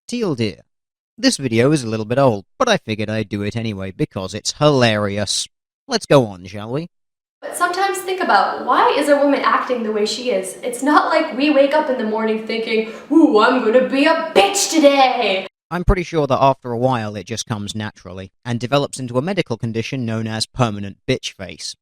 Teal dear, this video is a little bit old, but I figured I'd do it anyway because it's hilarious. Let's go on, shall we? But sometimes think about, why is a woman acting the way she is? It's not like we wake up in the morning thinking, ooh, I'm gonna be a bitch today! I'm pretty sure that after a while it just comes naturally, and develops into a medical condition known as permanent bitch face.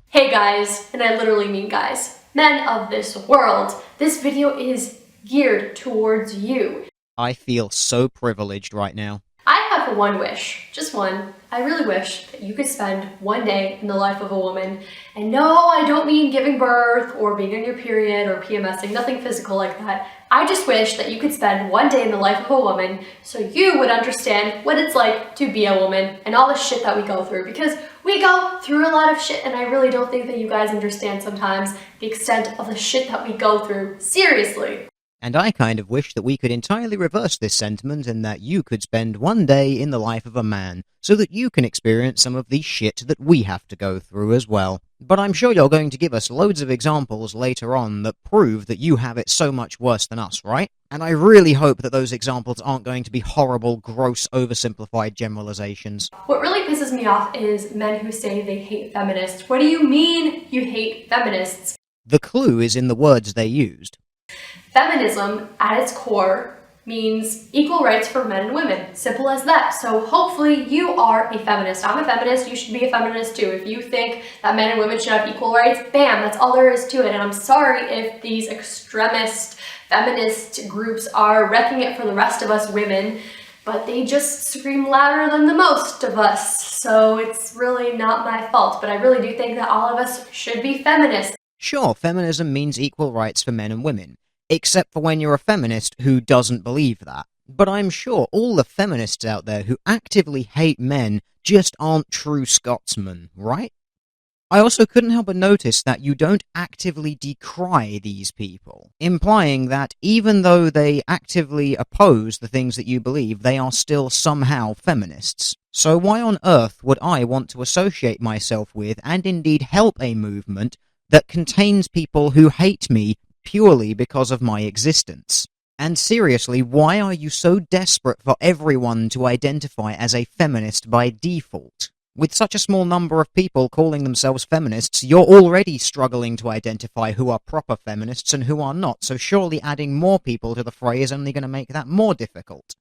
Hey guys, and I literally mean guys, men of this world, this video is geared towards you. I feel so privileged right now. I have one wish, just one. I really wish that you could spend one day in the life of a woman. And no, I don't mean giving birth or being on your period or PMSing, nothing physical like that. I just wish that you could spend one day in the life of a woman so you would understand what it's like to be a woman and all the shit that we go through, because we go through a lot of shit and I really don't think that you guys understand sometimes the extent of the shit that we go through. Seriously. And I kind of wish that we could entirely reverse this sentiment and that you could spend one day in the life of a man, so that you can experience some of the shit that we have to go through as well. But I'm sure you're going to give us loads of examples later on that prove that you have it so much worse than us, right? And I really hope that those examples aren't going to be horrible, gross, oversimplified generalizations. What really pisses me off is men who say they hate feminists. What do you mean you hate feminists? The clue is in the words they used. Feminism, at its core, means equal rights for men and women. Simple as that. So hopefully you are a feminist. I'm a feminist, you should be a feminist too. If you think that men and women should have equal rights, bam, that's all there is to it. And I'm sorry if these extremist feminist groups are wrecking it for the rest of us women, but they just scream louder than the most of us. So it's really not my fault, but I really do think that all of us should be feminists. Sure, feminism means equal rights for men and women, except for when you're a feminist who doesn't believe that. But I'm sure all the feminists out there who actively hate men just aren't true Scotsmen, right? I also couldn't help but notice that you don't actively decry these people, implying that even though they actively oppose the things that you believe, they are still somehow feminists. So why on earth would I want to associate myself with, and indeed help a movement that contains people who hate me purely because of my existence? And seriously, why are you so desperate for everyone to identify as a feminist by default? With such a small number of people calling themselves feminists, you're already struggling to identify who are proper feminists and who are not, so surely adding more people to the fray is only going to make that more difficult.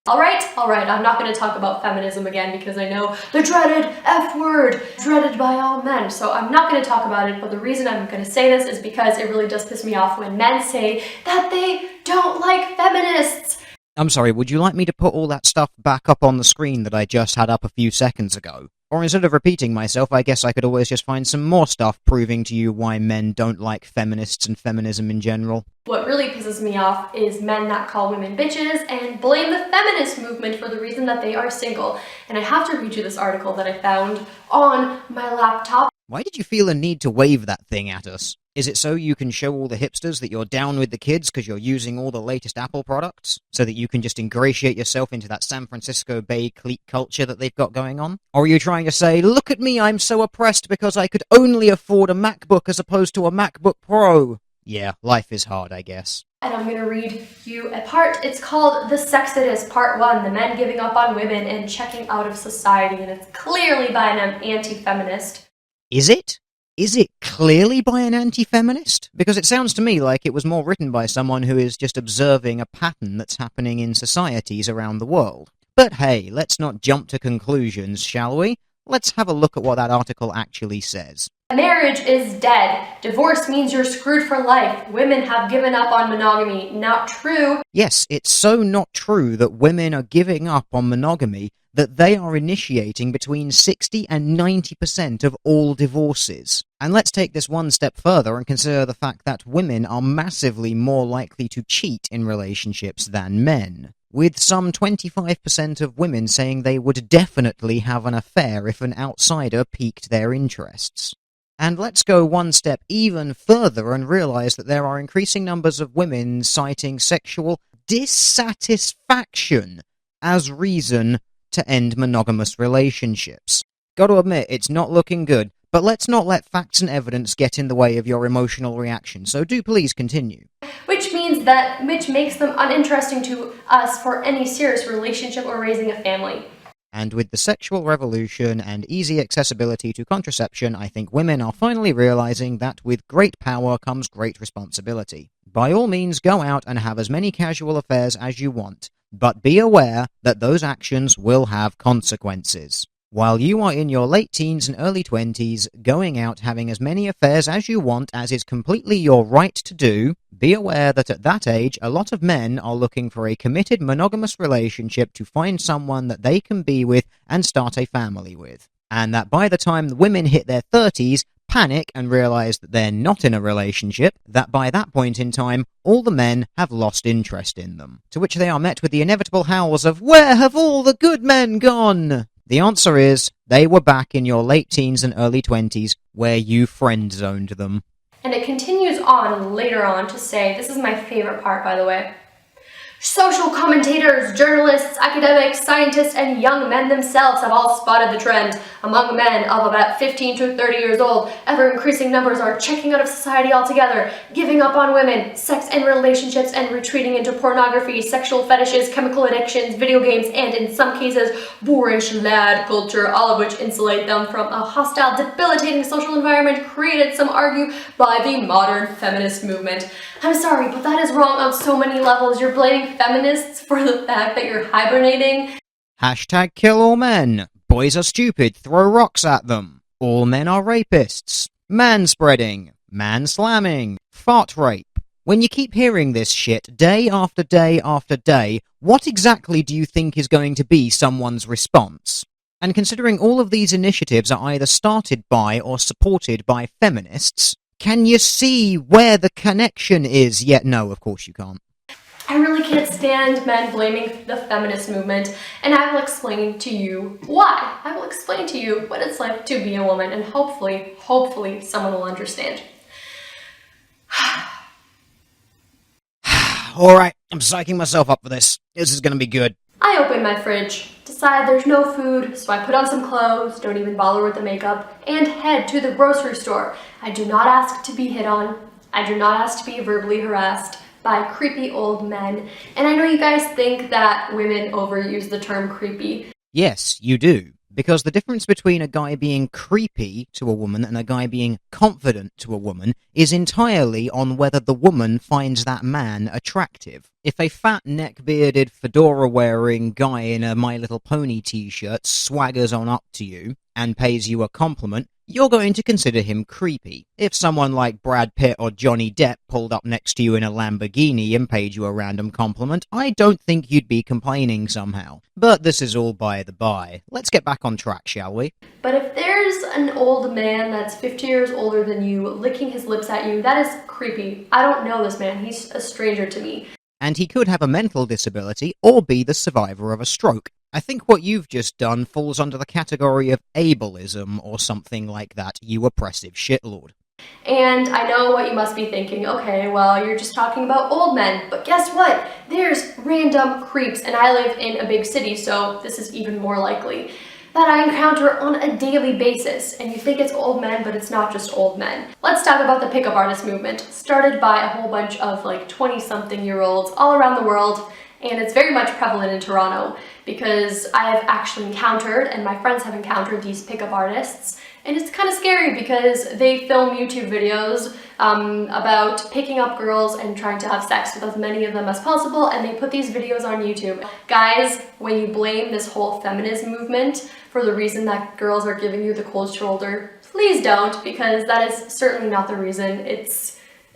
Alright, I'm not going to talk about feminism again because I know the dreaded F word, dreaded by all men, so I'm not going to talk about it, but the reason I'm going to say this is because it really does piss me off when men say that they don't like feminists. I'm sorry, would you like me to put all that stuff back up on the screen that I just had up a few seconds ago? Or instead of repeating myself, I guess I could always just find some more stuff proving to you why men don't like feminists and feminism in general. What really pisses me off is men that call women bitches and blame the feminist movement for the reason that they are single. And I have to read you this article that I found on my laptop. Why did you feel a need to wave that thing at us? Is it so you can show all the hipsters that you're down with the kids because you're using all the latest Apple products? So that you can just ingratiate yourself into that San Francisco Bay clique culture that they've got going on? Or are you trying to say, look at me, I'm so oppressed because I could only afford a MacBook as opposed to a MacBook Pro? Yeah, life is hard, I guess. And I'm going to read you a part. It's called The Sexodus, Part 1, The Men Giving Up on Women and Checking Out of Society. And it's clearly by an anti-feminist. Is it? Is it clearly by an anti-feminist? Because it sounds to me like it was more written by someone who is just observing a pattern that's happening in societies around the world. But hey, let's not jump to conclusions, shall we? Let's have a look at what that article actually says. Marriage is dead. Divorce means you're screwed for life. Women have given up on monogamy. Not true. Yes, it's so not true that women are giving up on monogamy that they are initiating between 60 and 90% of all divorces. And let's take this one step further and consider the fact that women are massively more likely to cheat in relationships than men, with some 25% of women saying they would definitely have an affair if an outsider piqued their interests. And let's go one step even further and realize that there are increasing numbers of women citing sexual dissatisfaction as reason to end monogamous relationships. Gotta admit, it's not looking good, but let's not let facts and evidence get in the way of your emotional reaction, so do please continue. Which means which makes them uninteresting to us for any serious relationship or raising a family. And with the sexual revolution and easy accessibility to contraception, I think women are finally realizing that with great power comes great responsibility. By all means, go out and have as many casual affairs as you want, but be aware that those actions will have consequences. While you are in your late teens and early 20s, going out having as many affairs as you want as is completely your right to do, be aware that at that age, a lot of men are looking for a committed monogamous relationship to find someone that they can be with and start a family with. And that by the time the women hit their 30s, panic and realize that they're not in a relationship, that by that point in time, all the men have lost interest in them. To which they are met with the inevitable howls of, "Where have all the good men gone?" The answer is, they were back in your late teens and early 20s, where you friend-zoned them. And it continues on later on to say, this is my favorite part, by the way, social commentators, journalists, academics, scientists, and young men themselves have all spotted the trend. Among men of about 15 to 30 years old, ever-increasing numbers are checking out of society altogether, giving up on women, sex and relationships, and retreating into pornography, sexual fetishes, chemical addictions, video games, and in some cases, boorish lad culture, all of which insulate them from a hostile, debilitating social environment created, some argue, by the modern feminist movement. I'm sorry, but that is wrong on so many levels. You're blaming feminists for the fact that you're hibernating. Hashtag kill all men. Boys are stupid, throw rocks at them. All men are rapists. Manspreading. Man-slamming. Fart rape. When you keep hearing this shit day after day after day, what exactly do you think is going to be someone's response? And considering all of these initiatives are either started by or supported by feminists, can you see where the connection is? Yet no, of course you can't. I really can't stand men blaming the feminist movement, and I will explain to you why. I will explain to you what it's like to be a woman, and hopefully someone will understand. Alright, I'm psyching myself up for this. This is gonna be good. I open my fridge, decide there's no food, so I put on some clothes, don't even bother with the makeup, and head to the grocery store. I do not ask to be hit on. I do not ask to be verbally harassed by creepy old men. And I know you guys think that women overuse the term creepy. Yes, you do. Because the difference between a guy being creepy to a woman and a guy being confident to a woman is entirely on whether the woman finds that man attractive. If a fat, neck-bearded, fedora-wearing guy in a My Little Pony t-shirt swaggers on up to you and pays you a compliment, you're going to consider him creepy. If someone like Brad Pitt or Johnny Depp pulled up next to you in a Lamborghini and paid you a random compliment, I don't think you'd be complaining somehow. But this is all by the by. Let's get back on track, shall we? But if there's an old man that's 50 years older than you licking his lips at you, that is creepy. I don't know this man. He's a stranger to me. And he could have a mental disability or be the survivor of a stroke. I think what you've just done falls under the category of ableism or something like that, you oppressive shitlord. And I know what you must be thinking, okay, well, you're just talking about old men, but guess what? There's random creeps, and I live in a big city, so this is even more likely, that I encounter on a daily basis. And you think it's old men, but it's not just old men. Let's talk about the pickup artist movement, started by a whole bunch of like 20-something-year-olds all around the world. And it's very much prevalent in Toronto because I have actually encountered, and my friends have encountered, these pickup artists. And it's kind of scary because they film YouTube videos about picking up girls and trying to have sex with as many of them as possible, and they put these videos on YouTube. Guys, when you blame this whole feminism movement for the reason that girls are giving you the cold shoulder, please don't, because that is certainly not the reason.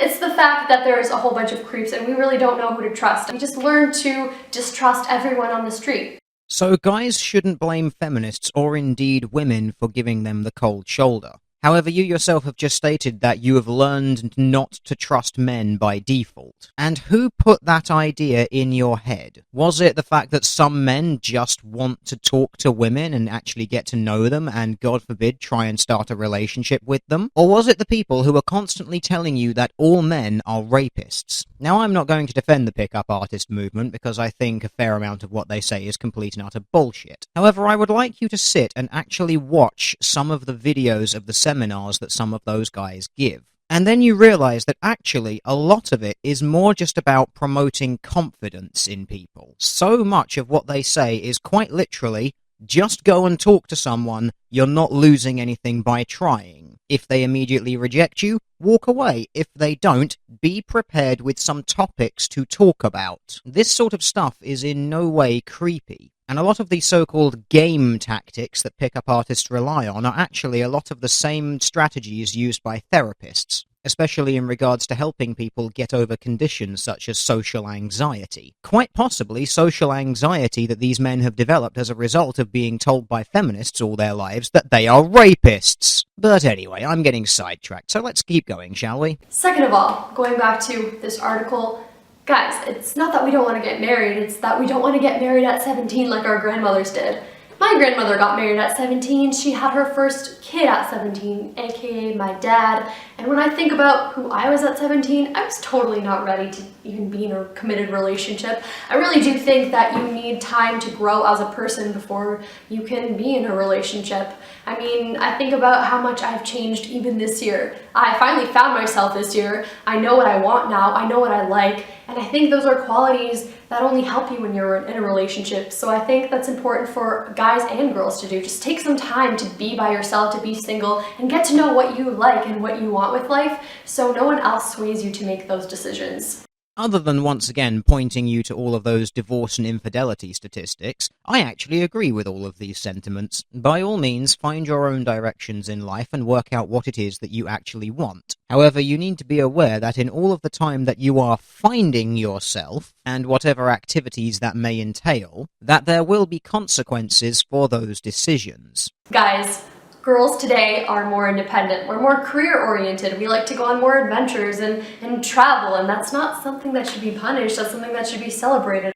It's the fact that there's a whole bunch of creeps and we really don't know who to trust. We just learn to distrust everyone on the street. So guys shouldn't blame feminists or indeed women for giving them the cold shoulder. However, you yourself have just stated that you have learned not to trust men by default. And who put that idea in your head? Was it the fact that some men just want to talk to women and actually get to know them and, God forbid, try and start a relationship with them? Or was it the people who are constantly telling you that all men are rapists? Now, I'm not going to defend the pickup artist movement because I think a fair amount of what they say is complete and utter bullshit. However, I would like you to sit and actually watch some of the videos of the seminars that some of those guys give. And then you realize that actually a lot of it is more just about promoting confidence in people. So much of what they say is quite literally, just go and talk to someone, you're not losing anything by trying. If they immediately reject you, walk away. If they don't, be prepared with some topics to talk about. This sort of stuff is in no way creepy. And a lot of the so-called game tactics that pickup artists rely on are actually a lot of the same strategies used by therapists, especially in regards to helping people get over conditions such as social anxiety. Quite possibly social anxiety that these men have developed as a result of being told by feminists all their lives that they are rapists. But anyway, I'm getting sidetracked, so let's keep going, shall we? Second of all, going back to this article, guys, it's not that we don't want to get married, it's that we don't want to get married at 17 like our grandmothers did. My grandmother got married at 17, she had her first kid at 17, aka my dad, and when I think about who I was at 17, I was totally not ready to even be in a committed relationship. I really do think that you need time to grow as a person before you can be in a relationship. I mean, I think about how much I've changed even this year. I finally found myself this year. I know what I want now, I know what I like, and I think those are qualities that only help you when you're in a relationship. So I think that's important for guys and girls to do. Just take some time to be by yourself, to be single, and get to know what you like and what you want with life, so no one else sways you to make those decisions. Other than once again pointing you to all of those divorce and infidelity statistics, I actually agree with all of these sentiments. By all means, find your own directions in life and work out what it is that you actually want. However, you need to be aware that in all of the time that you are finding yourself, and whatever activities that may entail, that there will be consequences for those decisions. Guys, girls today are more independent. We're more career-oriented. We like to go on more adventures and travel, and that's not something that should be punished. That's something that should be celebrated.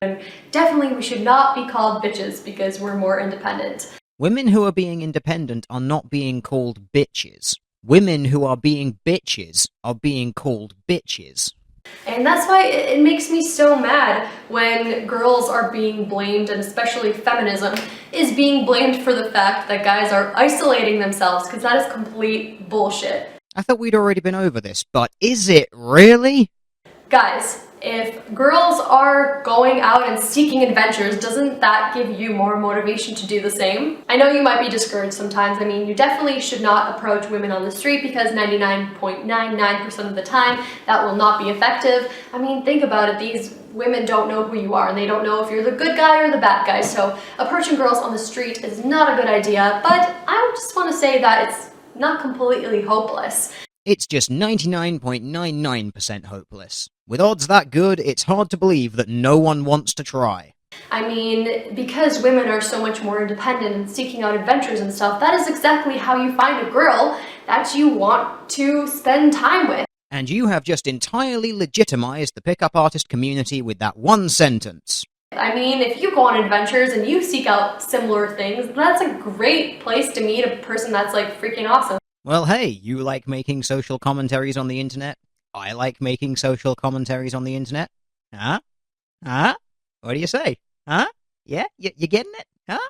And definitely we should not be called bitches because we're more independent. Women who are being independent are not being called bitches. Women who are being bitches are being called bitches. And that's why it makes me so mad when girls are being blamed, and especially feminism is being blamed for the fact that guys are isolating themselves, because that is complete bullshit. I thought we'd already been over this, but is it really? Guys, if girls are going out and seeking adventures, doesn't that give you more motivation to do the same? I know you might be discouraged sometimes. I mean, you definitely should not approach women on the street because 99.99% of the time that will not be effective. I mean, think about it. These women don't know who you are, and they don't know if you're the good guy or the bad guy. So approaching girls on the street is not a good idea, but I just want to say that it's not completely hopeless. It's just 99.99% hopeless. With odds that good, it's hard to believe that no one wants to try. I mean, because women are so much more independent and seeking out adventures and stuff, that is exactly how you find a girl that you want to spend time with. And you have just entirely legitimized the pickup artist community with that one sentence. I mean, if you go on adventures and you seek out similar things, that's a great place to meet a person that's like freaking awesome. Well, hey, you like making social commentaries on the internet? I like making social commentaries on the internet. Huh? Huh? What do you say? Huh? Yeah? You getting it? Huh?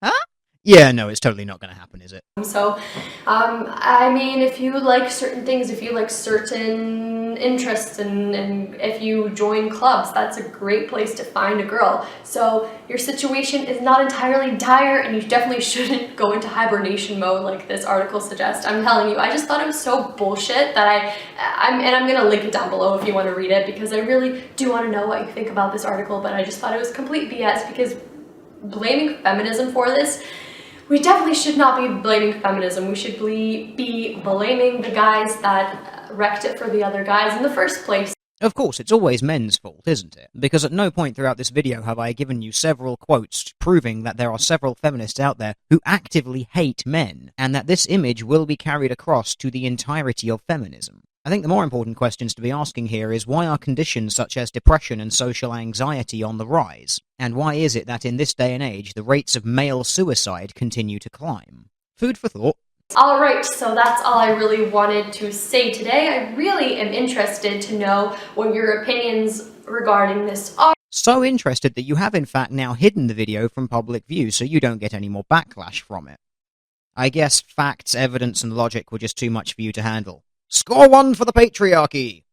Huh? Yeah, no, it's totally not going to happen, is it? So, I mean, if you like certain things, if you like certain interests, and if you join clubs, that's a great place to find a girl. So your situation is not entirely dire, and you definitely shouldn't go into hibernation mode like this article suggests. I'm telling you, I just thought it was so bullshit that I'm going to link it down below if you want to read it, because I really do want to know what you think about this article, but I just thought it was complete BS, because blaming feminism for this, we definitely should not be blaming feminism. We should be blaming the guys that wrecked it for the other guys in the first place. Of course, it's always men's fault, isn't it? Because at no point throughout this video have I given you several quotes proving that there are several feminists out there who actively hate men, and that this image will be carried across to the entirety of feminism. I think the more important questions to be asking here is, why are conditions such as depression and social anxiety on the rise? And why is it that in this day and age the rates of male suicide continue to climb? Food for thought. Alright, so that's all I really wanted to say today. I really am interested to know what your opinions regarding this are. So interested that you have in fact now hidden the video from public view so you don't get any more backlash from it. I guess facts, evidence, and logic were just too much for you to handle. Score 1 for the patriarchy!